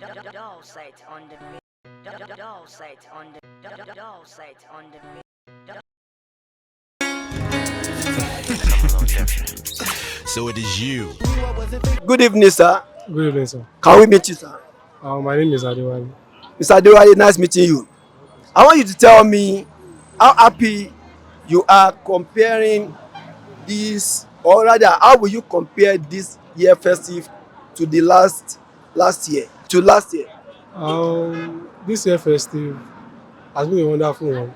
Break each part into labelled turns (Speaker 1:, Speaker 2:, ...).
Speaker 1: Doll site on the doll site on the doll site on the
Speaker 2: So it is you.
Speaker 3: Good evening, sir.
Speaker 4: Good evening, sir.
Speaker 3: Can we meet you, sir?
Speaker 4: My name is Adewale.
Speaker 3: Mr. Adewale, nice meeting you. I want you to tell me how happy you are comparing this, or rather, how will you compare this year festive to the last year, to last year?
Speaker 4: This year festive has been a wonderful one.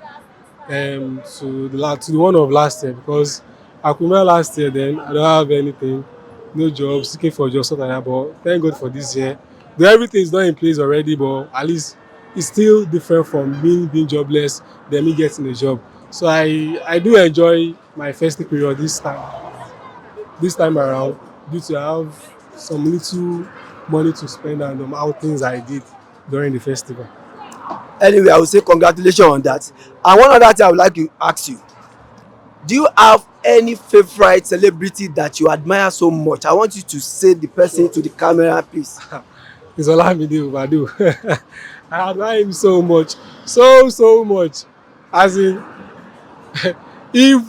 Speaker 4: To the one of last year because I could remember last year then I don't have anything, no job, seeking for a job, something like that. But thank God for this year. Though everything is not in place already, but at least it's still different from being jobless than me getting a job. So I do enjoy my festive period this time around due to I have some little money to spend and outings I did during the festival.
Speaker 3: Anyway, I will say congratulations on that. And one other thing I would like to ask you, do you have any favorite celebrity that you admire so much? I want you to say the person to the camera, please.
Speaker 4: It's Olamide Baddo. I admire him so much, so much. As in, if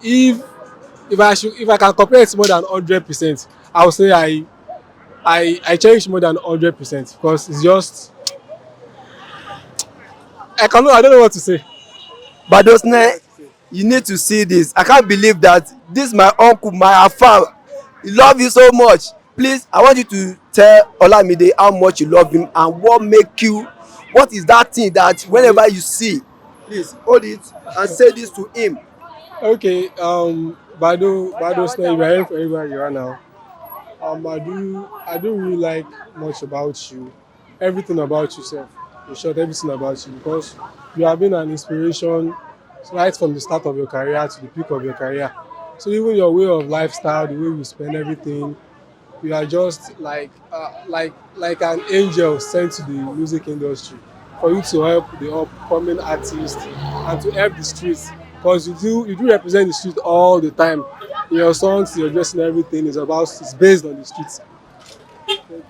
Speaker 4: if if I can compare it more than 100%, I would say I cherish more than 100% because it's just I don't know what to say.
Speaker 3: But you need to see this. I can't believe that this my uncle, my afar, he love you so much. Please, I want you to tell Olamide how much you love him and what is that thing that whenever you see, please hold it and say this to him.
Speaker 4: Okay, Baddo, Snare, if you're hearing from everywhere you are now, I do really like much about you, everything about yourself. In short, everything about you because you have been an inspiration right from the start of your career to the peak of your career. So even your way of lifestyle, the way you spend everything, you are just like an angel sent to the music industry for you to help the upcoming artists and to help the streets because you do represent the street all the time in your songs, your dressing, everything is based on the streets.